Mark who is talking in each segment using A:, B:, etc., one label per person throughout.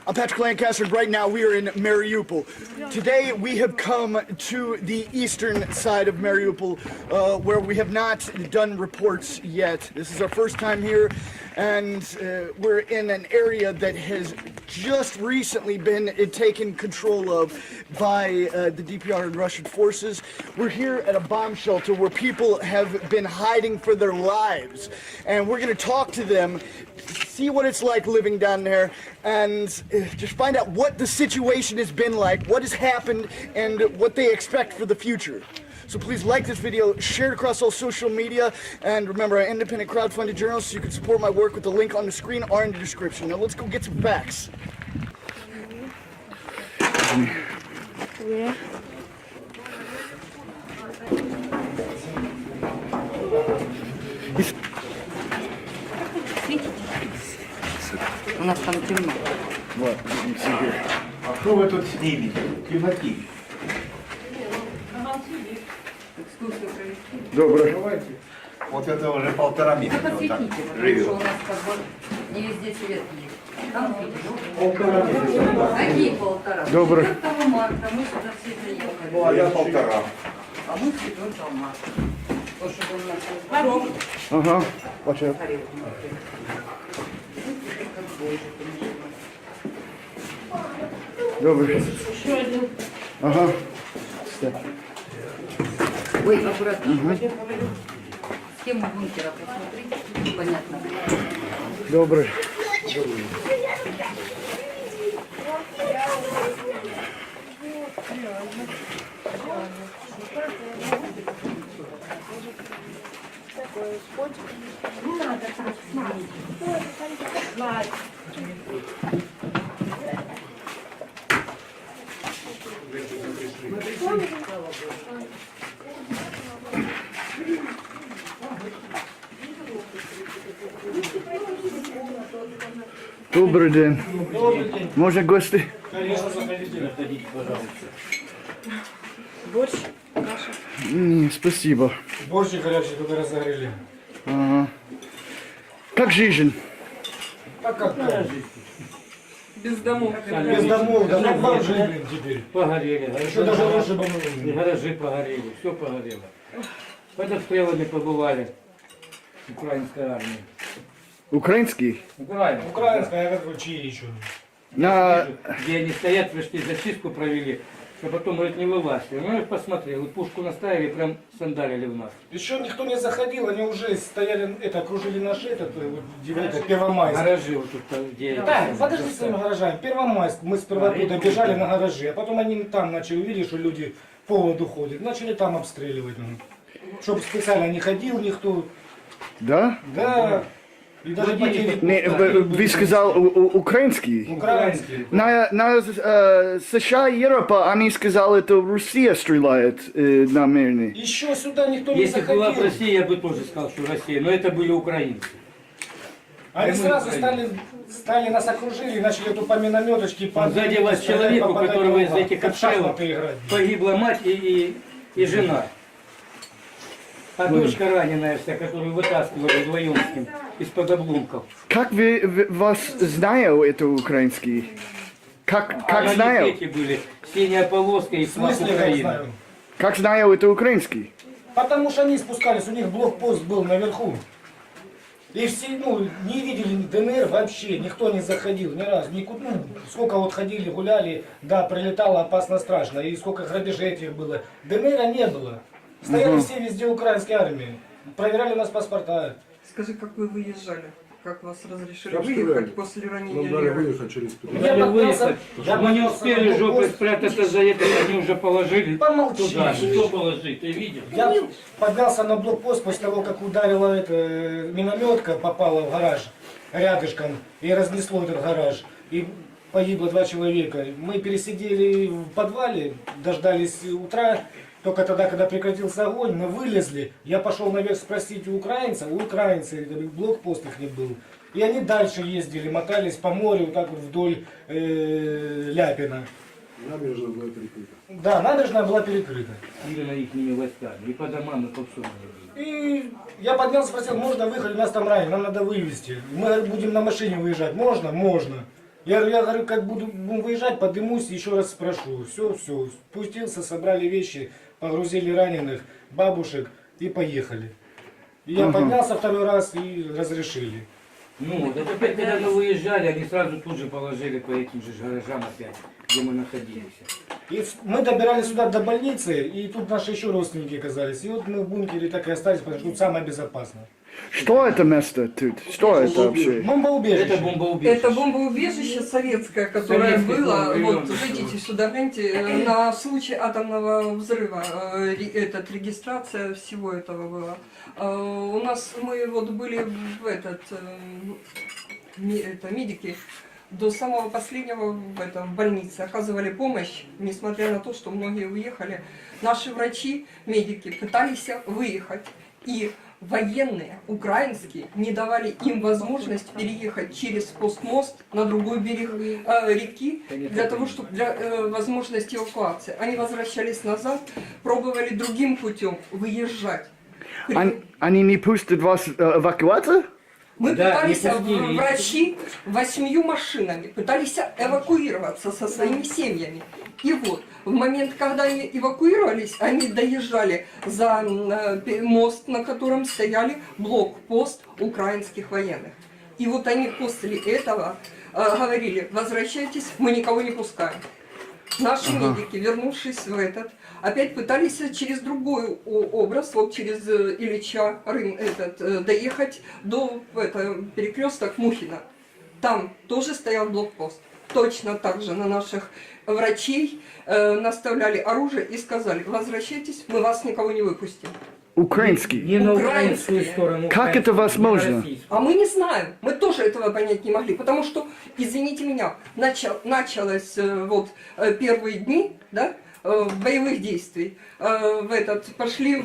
A: I'm Patrick Lancaster, and right now we are in Mariupol. Today we have come to the eastern side of Mariupol, where we have not done reports yet. This is our first time here, and we're in an area that has just recently been taken control of by the DPR and Russian forces. We're here at a bomb shelter where people have been hiding for their lives, and we're going to talk to them, see what it's like living down there, and just find out what the situation has been like, what has happened, and what they expect for the future. So please like this video, share it across all social media, and remember, I'm an independent crowdfunded journalist, so you can support my work with the link on the screen or in the description. Now let's go get some facts.
B: У нас там темно.
A: What? You can see here.
C: А кто вы тут снимете? Темноти.
B: Экскурсию провести.
A: Добре.
C: Давайте. Вот это уже 1,5 метра. Вот так
B: Посветите, потому что
C: живет.
B: у нас как бы не везде свет есть. Там видишь?
C: 1,5 метра.
B: Какие 1,5?
A: Добре.
B: 4 марта мы сюда все заехали.
C: Ну, а я 1,5.
B: А мы 4 марта. Вот чтобы у нас здоров
A: Ага. Watch out.
B: горел внутри. Как больше, конечно.
A: Добре. Ага.
B: Ой, аккуратно. Схему бункера посмотрите. Понятно.
A: Добре. Добрий день. Можна гости?
D: Конечно, заходите, пожалуйста.
E: Борщ каша.
A: Ні, спасибо.
D: Борщик горячий только разогрели.
A: Ага. Как жизнь?
D: Так как там?
E: Без домов.
D: Без домов, да как бомжи, блин, теперь.
F: Погорели,
D: Еще даже лучше бы
F: и гаражи погорели, все погорело. Под обстрелами побывали украинская армия.
A: Украинский?
F: Украина.
D: Украинская, я говорю, чьи еще?
A: На...
F: Где они стоят, пришли, зачистку провели, а потом, говорит, не вылазьте. Ну, я посмотрел, и пушку наставили, прям сандалили в нас.
D: Еще никто не заходил, они уже стояли, это, окружили наши, это, это Первомайск.
F: Гаражи вот тут, где...
D: Да, подожди своими гаражами. Первомайск, мы сперва туда бежали на гаражи, а потом они там начали, увидели, что люди по поводу ходят, начали там обстреливать. Чтобы специально не ходил никто.
A: Да?
D: Да. И даже по
A: Не, ви сказали український?
D: Украинский.
A: На США и Европа они сказали, что Россия стреляет на мирные.
D: Еще сюда никто не
F: Если
D: заходил.
F: была бы Россия, я бы тоже сказал, что Россия, но это были украинцы.
D: Они
F: Мы
D: сразу
F: Украина.
D: стали нас окружили и начали тут по минометочке, по...
F: Сзади вас человек, у которого из этих
D: как в
F: обстрелов
D: шахматы играть.
F: погибла мать и жена. А дочка раненая вся, которую вытаскивали вдвоем с ним из-под обломков.
A: Как вы вас знаю это украинский? Как
F: Они
A: знаю?
F: дети были, синяя полоска и
D: В
F: флаг
D: смысле, я
F: Украины.
D: знаю?
A: Как знаю это украинский?
D: Потому что они спускались, у них блокпост был наверху. И все, ну, не видели ДНР вообще, никто не заходил ни разу, никуда, ну, сколько вот ходили, гуляли, да, прилетало опасно, страшно, и сколько грабежей этих было. ДНР не было. Стояли все везде украинские армии, проверяли у нас паспорта.
E: Скажи, как вы выезжали? Как вас разрешили
G: Обстреляли.
E: выехать после ранения
G: Нам дали
E: Леры?
G: выехать через 15.
F: Дали выехать,
D: я
F: мы не
D: поднялся
F: успели
D: на
F: жопой
D: блокпост.
F: спрятаться за это, они уже положили
D: Помолчи.
F: туда. Что положить, ты видел?
D: Я поднялся на блокпост после того, как ударила эта минометка, попала в гараж рядышком и разнесло этот гараж. И погибло 2 человека. Мы пересидели в подвале, дождались утра. Только тогда, когда прекратился огонь, мы вылезли. Я пошел наверх спросить у украинцев блокпост их не был. И они дальше ездили, мотались по морю, вот так вот вдоль Ляпина.
G: Набережная была перекрыта.
D: Да, набережная была перекрыта.
F: Именно ихними властями, и по домам, и по всему.
D: И я поднялся, спросил, можно выехать, у нас там ранее, нам надо вывезти. Мы будем на машине выезжать. Можно? Можно. Я говорю, как будем выезжать, подымусь, еще раз спрошу. Все, спустился, собрали вещи, погрузили раненых, бабушек и поехали. И я поднялся второй раз и разрешили.
F: Ну, вот опять, когда мы выезжали, они сразу тут же положили по этим же гаражам опять, где мы находились.
D: И мы добирались сюда до больницы, и тут наши еще родственники оказались. И вот мы в бункере так и остались, потому что тут самое безопасное.
A: Что это место тут? Что это вообще?
D: Бомбоубежище.
F: Это бомбоубежище.
E: Это бомбоубежище советское, которое
F: Советское
E: было,
F: времен.
E: вот зайдите сюда, гляньте, на случай атомного взрыва, регистрация всего этого была. У нас, мы вот были медики, до самого последнего в больнице оказывали помощь, несмотря на то, что многие уехали. Наши врачи, медики пытались выехать, и военные, украинские, не давали им возможность переехать через постмост на другой берег реки для того, чтобы для возможности эвакуации. Они возвращались назад, пробовали другим путем выезжать.
A: Они не пустят вас эвакуацию?
E: Мы
F: Да,
E: пытались,
F: не пустили.
E: врачи 8 машинами пытались эвакуироваться со своими семьями. И вот, в момент, когда они эвакуировались, они доезжали за мост, на котором стояли блокпост украинских военных. И вот они после этого говорили: возвращайтесь, мы никого не пускаем. Наши медики, вернувшись в опять пытались через другой образ, вот через Ильича доехать до перекресток Мухина. Там тоже стоял блокпост. Точно так же на наших врачей наставляли оружие и сказали: возвращайтесь, мы вас никого не выпустим.
A: Украинский.
F: Не на
E: Украинские.
F: украинскую сторону.
A: Как это возможно?
F: не на российскую.
E: А мы не знаем, мы тоже этого понять не могли, потому что, извините меня, началось первые дни, да, боевых действий, пошли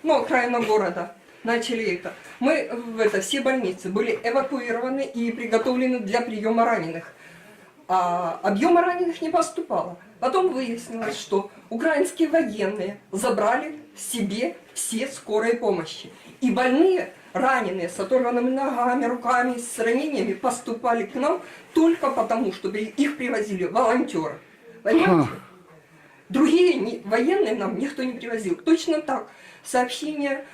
E: окраина города, начали это. Мы все больницы были эвакуированы и приготовлены для приема раненых. А объема раненых не поступало. Потом выяснилось, что украинские военные забрали себе все скорые помощи. И больные, раненые с оторванными ногами, руками, с ранениями поступали к нам только потому, что их привозили волонтеры. Понимаете? Другие военные нам никто не привозил. Точно так. Сообщение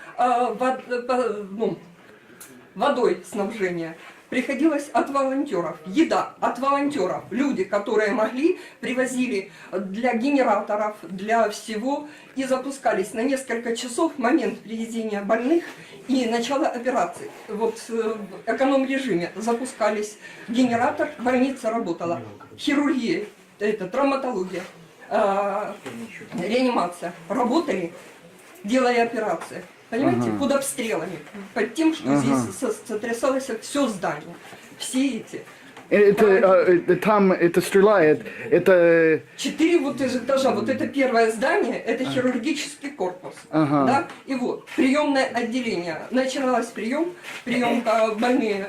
E: водой снабжения приходилось от волонтеров. Еда от волонтеров. Люди, которые могли, привозили для генераторов, для всего и запускались на несколько часов в момент привезения больных и начала операции. Вот в эконом-режиме запускались генератор, больница работала. Хирургия, травматология, реанимация работали, делая операции. Понимаете, под обстрелами, под тем, что здесь сотрясалось все здание, все эти.
A: Там это стреляет, это...
E: 4 этажа, вот это первое здание, это хирургический корпус, да, и вот, приемное отделение, начиналось приемка больные,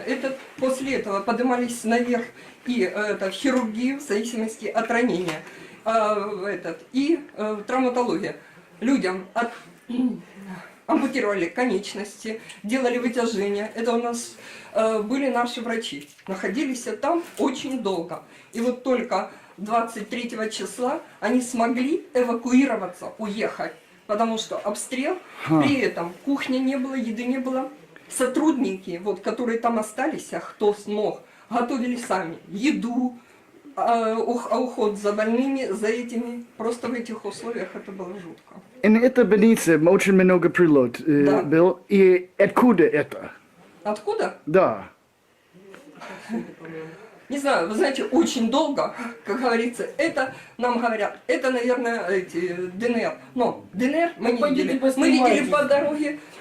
E: после этого поднимались наверх и в хирургию, в зависимости от ранения, и травматология. Людям ампутировали конечности, делали вытяжение. Это у нас были наши врачи. Находились там очень долго. И вот только 23 числа они смогли эвакуироваться, уехать. Потому что обстрел, при этом кухни не было, еды не было. Сотрудники, которые там остались, кто смог, готовили сами еду, уход за больными, за этими. Просто в этих условиях это было жутко.
A: И это больница очень много прилет
E: Да.
A: был. И откуда это?
E: Откуда?
A: Да.
E: Не знаю, вы знаете, очень долго, как говорится, это нам говорят, это, наверное, ДНР. Но ДНР мы не
D: Пойдите
E: видели. Мы
D: поснимайте.
E: видели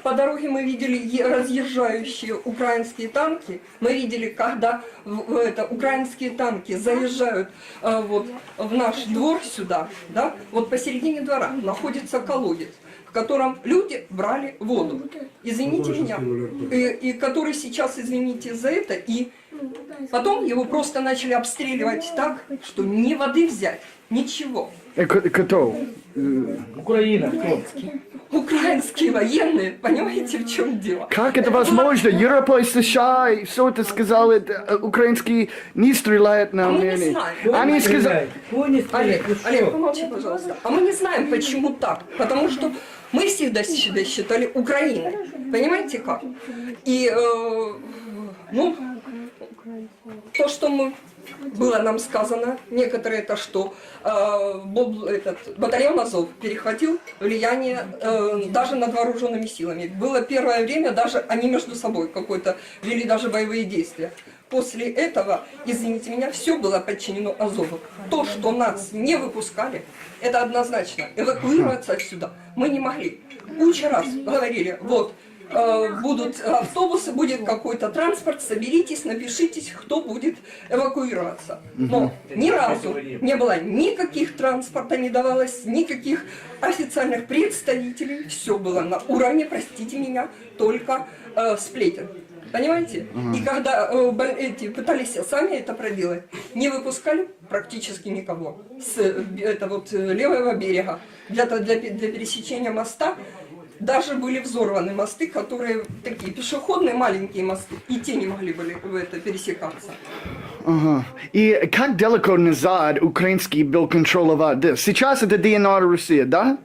E: по дороге мы видели разъезжающие украинские танки. Мы видели, когда украинские танки заезжают в наш двор сюда, да, вот посередине двора находится колодец, в котором люди брали воду. Извините меня, и который сейчас, извините за это, и потом его просто начали обстреливать так, что ни воды взять, ничего.
A: Кто?
F: Украина, кто?
E: Украинские военные, понимаете, в чем дело?
A: Как это возможно? Европа и США и все это сказали, украинские не стреляют на
E: А мы не
A: Армении.
E: знаем.
A: Они сказали...
F: Кто не стреляет?
E: Олег,
F: Вы
E: Олег,
F: что?
E: помолчи, пожалуйста. А мы не знаем, почему так. Потому что мы всегда себя считали Украиной. Понимаете как? И, ну, то, что было нам сказано, некоторые это что, батальон Азов перехватил влияние даже над вооруженными силами. Было первое время, даже они между собой какой-то вели даже боевые действия. После этого, извините меня, все было подчинено Азову. То, что нас не выпускали, это однозначно. Эвакуироваться отсюда мы не могли. Куча раз говорили, вот, будут автобусы, будет какой-то транспорт, соберитесь, напишитесь, кто будет эвакуироваться. Но ни разу не было никаких транспорта, не давалось никаких официальных представителей. Все было на уровне, простите меня, только сплетен. Понимаете? И когда эти пытались сами это проделать, не выпускали практически никого с левого берега для пересечения моста. Даже были взорваны мосты, которые такие пешеходные маленькие мосты, и те не могли были в это пересекаться.
A: Ага. И как далеко назад украинский был контролировать это? Сейчас это ДНР Россия, да?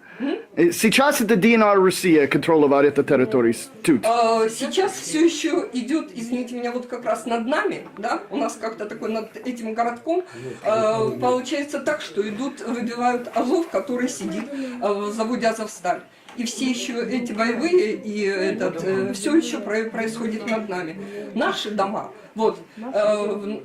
A: Сейчас это ДНР Россия контролировать эту территорию тут.
E: Сейчас все еще идет, извините меня, вот как раз над нами, да, у нас как-то такой над этим городком, получается так, что выбивают Азов, который сидит в заводе Азовсталь. И все еще эти боевые, и все еще происходит над нами. Наши дома, вот,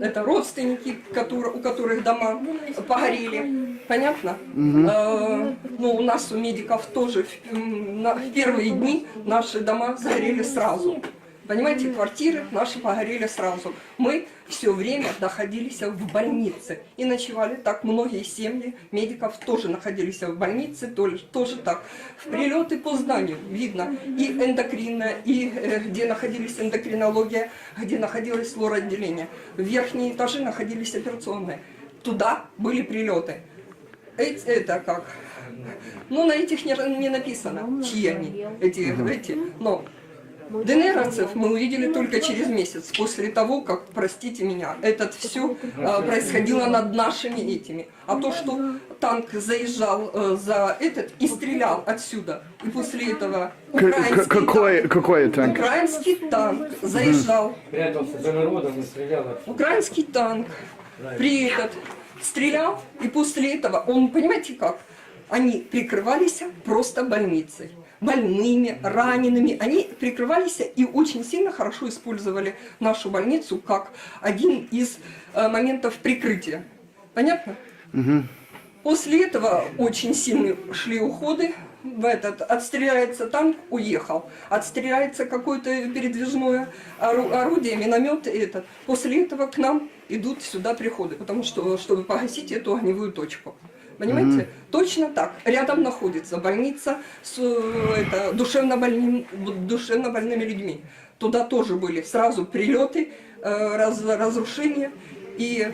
E: это родственники, у которых дома погорели, понятно? Ну, у нас, у медиков тоже в первые дни наши дома сгорели сразу. Понимаете, квартиры наши погорели сразу. Мы все время находились в больнице. И ночевали так многие семьи медиков тоже находились в больнице, тоже так. В прилеты по зданию видно и эндокринная, и где находились эндокринология, где находилось лор-отделение. В верхние этажи находились операционные. Туда были прилеты. Это как? Ну, на этих не написано, чьи они, эти, но... ДНРовцев мы увидели только через месяц, после того, как, простите меня, это все происходило над нашими этими. А то, что танк заезжал за этот и стрелял отсюда, и после этого
A: Какой танк?
E: украинский танк заезжал,
F: Прятался за народом и стрелял.
E: украинский танк стрелял, и после этого, он, понимаете как, они прикрывались просто больницей. Больными, ранеными. Они прикрывались и очень сильно хорошо использовали нашу больницу как один из моментов прикрытия. Понятно? После этого очень сильные шли уходы. Отстреляется танк, уехал. Отстреляется какое-то передвижное орудие, миномет. После этого к нам идут сюда приходы, потому что, чтобы погасить эту огневую точку. Понимаете? Точно так. Рядом находится больница с душевно больными людьми. Туда тоже были сразу прилеты, разрушения. И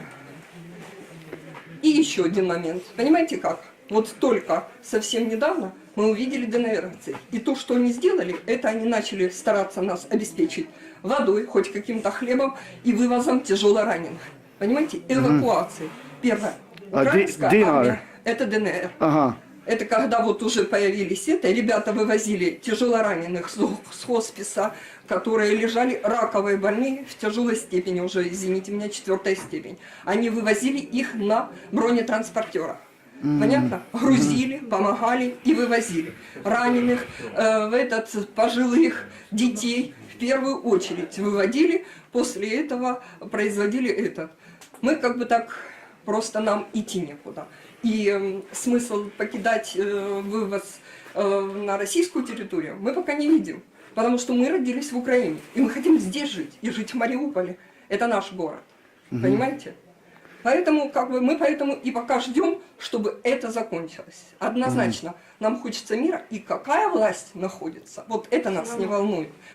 E: еще один момент. Понимаете как? Вот только совсем недавно мы увидели ДНРовцев. И то, что они сделали, это они начали стараться нас обеспечить водой, хоть каким-то хлебом и вывозом тяжелораненых. Понимаете? Эвакуацией. Первое. Украинская армия. Это ДНР.
A: Ага.
E: Это когда вот уже появились ребята вывозили тяжелораненых с хосписа, которые лежали раковые больные в тяжелой степени, уже, извините меня, 4-я степень. Они вывозили их на бронетранспортерах. Понятно? Грузили, помогали и вывозили. Раненых, пожилых, детей в первую очередь выводили, после этого производили Мы как бы так, просто нам идти некуда. И смысл покидать вывоз на российскую территорию мы пока не видим. Потому что мы родились в Украине. И мы хотим здесь жить. И жить в Мариуполе. Это наш город. Понимаете? Поэтому мы поэтому и пока ждем, чтобы это закончилось. Однозначно. Нам хочется мира. И какая власть находится, вот это нас не волнует.